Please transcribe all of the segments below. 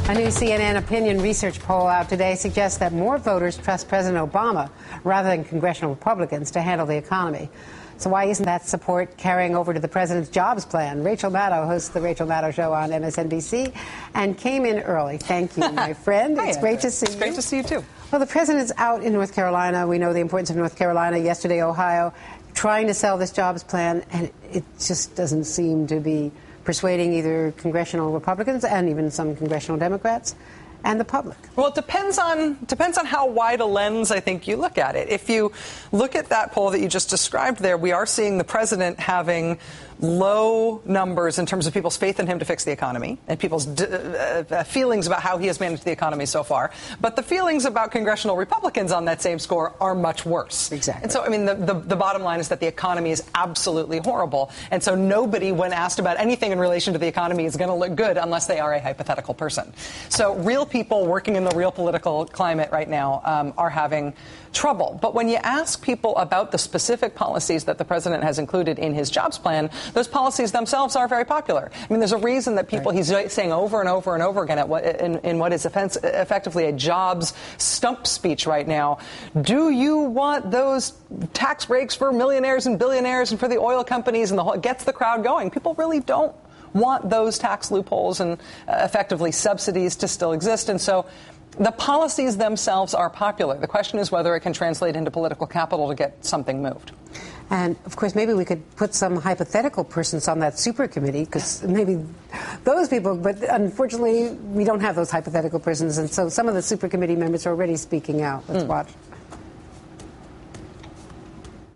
A new CNN opinion research poll out today suggests that more voters trust President Obama rather than congressional Republicans to handle the economy. So why isn't that support carrying over to the president's jobs plan? Rachel Maddow hosts the Rachel Maddow Show on MSNBC and came in early. Thank you, my friend. It's great to see you. It's great to see you, too. Well, the president's out in North Carolina. We know the importance of North Carolina. Yesterday, Ohio, trying to sell this jobs plan, and it just doesn't seem to be persuading either congressional Republicans and even some congressional Democrats and the public. Well, it depends on how wide a lens I think you look at it. If you look at that poll that you just described there, we are seeing the president having low numbers in terms of people's faith in him to fix the economy and people's feelings about how he has managed the economy so far. But the feelings about congressional Republicans on that same score are much worse. Exactly. And so, I mean, the bottom line is that the economy is absolutely horrible. And so nobody, when asked about anything in relation to the economy, is going to look good unless they are a hypothetical person. So real people working in the real political climate right now are having trouble. But when you ask people about the specific policies that the president has included in his jobs plan, those policies themselves are very popular. I mean, there's a reason that people, he's saying over and over and over again in what is effectively a jobs stump speech right now. Do you want those tax breaks for millionaires and billionaires and for the oil companies and the whole, gets the crowd going? People really don't want those tax loopholes and effectively subsidies to still exist. And so the policies themselves are popular. The question is whether it can translate into political capital to get something moved. And, of course, maybe we could put some hypothetical persons on that super committee, because maybe those people, but unfortunately we don't have those hypothetical persons, and so some of the super committee members are already speaking out. Let's watch.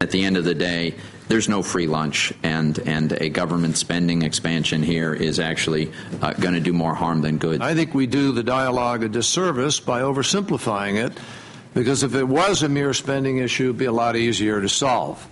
At the end of the day, there's no free lunch, and a government spending expansion here is actually going to do more harm than good. I think we do the dialogue a disservice by oversimplifying it, because if it was a mere spending issue, it would be a lot easier to solve.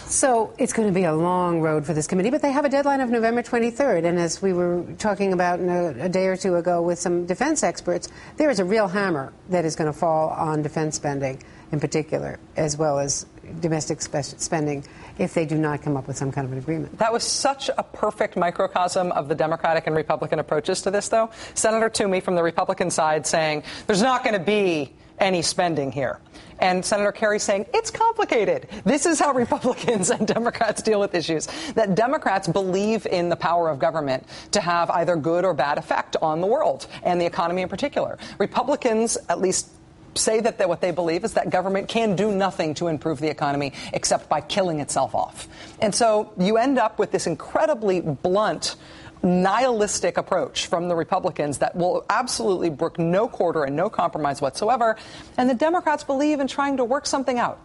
So it's going to be a long road for this committee, but they have a deadline of November 23rd. And as we were talking about a day or two ago with some defense experts, there is a real hammer that is going to fall on defense spending in particular, as well as domestic spending, if they do not come up with some kind of an agreement. That was such a perfect microcosm of the Democratic and Republican approaches to this, though. Senator Toomey from the Republican side saying there's not going to be any spending here. And Senator Kerry saying, it's complicated. This is how Republicans and Democrats deal with issues. That Democrats believe in the power of government to have either good or bad effect on the world and the economy in particular. Republicans, at least, say that what they believe is that government can do nothing to improve the economy except by killing itself off. And so you end up with this incredibly blunt, nihilistic approach from the Republicans that will absolutely brook no quarter and no compromise whatsoever. And the Democrats believe in trying to work something out,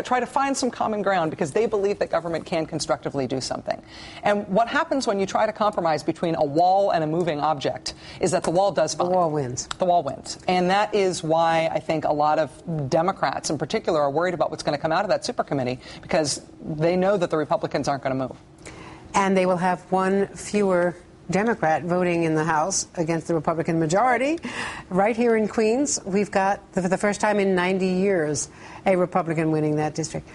try to find some common ground because they believe that government can constructively do something. And what happens when you try to compromise between a wall and a moving object is that the wall does fine. The wall wins. The wall wins. And that is why I think a lot of Democrats in particular are worried about what's going to come out of that super committee, because they know that the Republicans aren't going to move. And they will have one fewer Democrat voting in the House against the Republican majority. Right here in Queens, we've got, for the first time in 90 years, a Republican winning that district.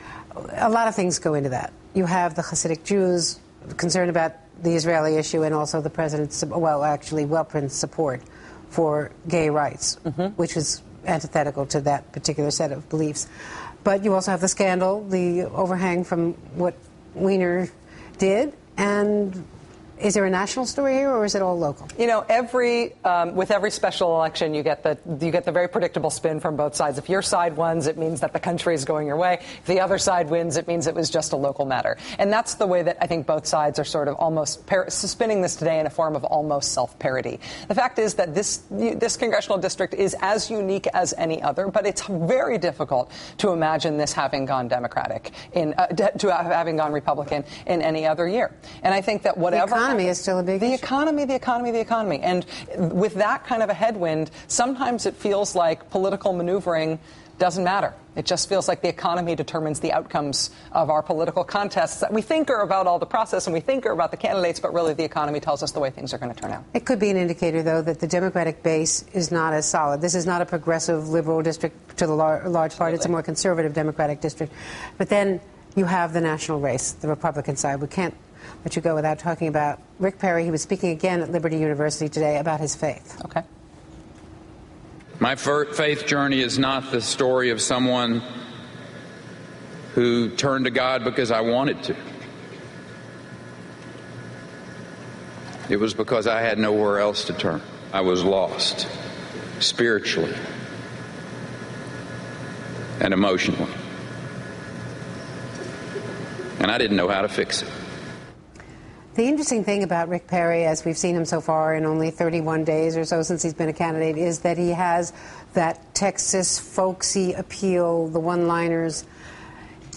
A lot of things go into that. You have the Hasidic Jews concerned about the Israeli issue and also the president's, Wellprin's support for gay rights, which is antithetical to that particular set of beliefs. But you also have the scandal, the overhang from what Weiner did. And is there a national story here, or is it all local? You know, with every special election, you get the very predictable spin from both sides. If your side wins, it means that the country is going your way. If the other side wins, it means it was just a local matter. And that's the way that I think both sides are sort of almost spinning this today in a form of almost self-parody. The fact is that this congressional district is as unique as any other, but it's very difficult to imagine this having gone Democratic having gone Republican in any other year. And I think that whatever the economy is still a big issue. The economy. And with that kind of a headwind, sometimes it feels like political maneuvering doesn't matter. It just feels like the economy determines the outcomes of our political contests that we think are about all the process and we think are about the candidates, but really the economy tells us the way things are going to turn out. It could be an indicator, though, that the Democratic base is not as solid. This is not a progressive liberal district to the large part. It's a more conservative Democratic district. But then you have the national race, the Republican side. We can't let you go without talking about Rick Perry. He was speaking again at Liberty University today about his faith. Okay. My faith journey is not the story of someone who turned to God because I wanted to. It was because I had nowhere else to turn. I was lost spiritually and emotionally. And I didn't know how to fix it. The interesting thing about Rick Perry, as we've seen him so far in only 31 days or so since he's been a candidate, is that he has that Texas folksy appeal, the one-liners.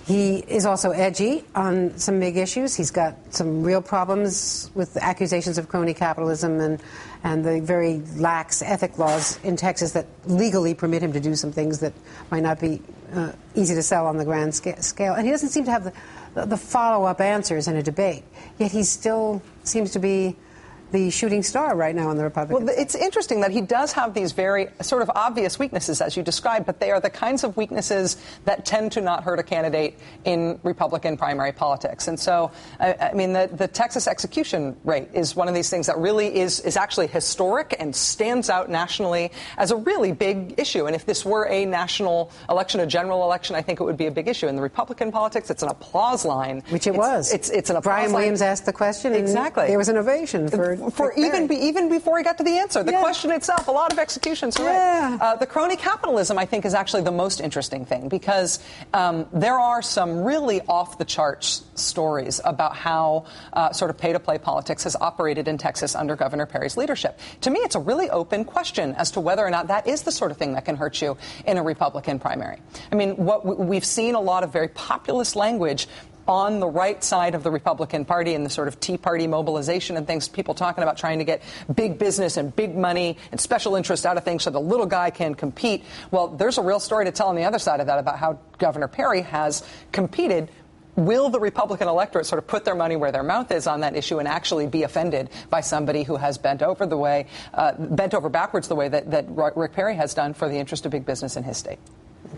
He is also edgy on some big issues. He's got some real problems with accusations of crony capitalism and the very lax ethic laws in Texas that legally permit him to do some things that might not be easy to sell on the grand scale. And he doesn't seem to have the follow-up answers in a debate. Yet he still seems to be the shooting star right now in the Republicans. Well, it's interesting that he does have these very sort of obvious weaknesses, as you described, but they are the kinds of weaknesses that tend to not hurt a candidate in Republican primary politics. And so, I mean, the Texas execution rate is one of these things that really is actually historic and stands out nationally as a really big issue. And if this were a national election, a general election, I think it would be a big issue. In the Republican politics, it's an applause line. Which it was. It's an applause Brian line. Williams asked the question, and exactly. There was an ovation for even before he got to the answer. The question itself, a lot of executions. Yeah. Right. The crony capitalism, I think, is actually the most interesting thing because there are some really off-the-charts stories about how sort of pay-to-play politics has operated in Texas under Governor Perry's leadership. To me, it's a really open question as to whether or not that is the sort of thing that can hurt you in a Republican primary. I mean, we've seen a lot of very populist language on the right side of the Republican Party and the sort of Tea Party mobilization and things, people talking about trying to get big business and big money and special interest out of things so the little guy can compete. Well, there's a real story to tell on the other side of that about how Governor Perry has competed. Will the Republican electorate sort of put their money where their mouth is on that issue and actually be offended by somebody who has bent over backwards the way that Rick Perry has done for the interest of big business in his state?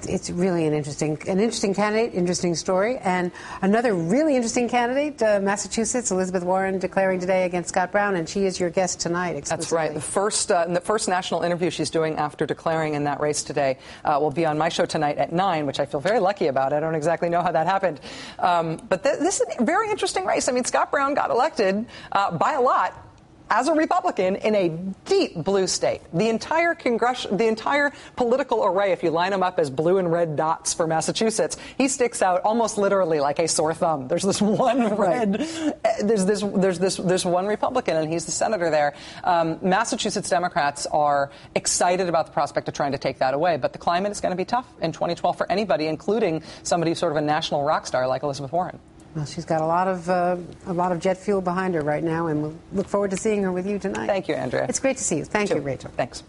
It's really an interesting candidate, interesting story. And another really interesting candidate, Massachusetts, Elizabeth Warren declaring today against Scott Brown, and she is your guest tonight. That's right. The first national interview she's doing after declaring in that race today will be on my show tonight at 9, which I feel very lucky about. I don't exactly know how that happened. But this is a very interesting race. I mean, Scott Brown got elected by a lot as a Republican in a deep blue state. The entire political array, if you line them up as blue and red dots for Massachusetts, he sticks out almost literally like a sore thumb. There's this one there's one Republican, and he's the senator there. Massachusetts Democrats are excited about the prospect of trying to take that away, but the climate is going to be tough in 2012 for anybody, including somebody who's sort of a national rock star like Elizabeth Warren. Well, she's got a lot of jet fuel behind her right now, and we'll look forward to seeing her with you tonight. Thank you, Andrea. It's great to see you. Thank you, Rachel. Thanks.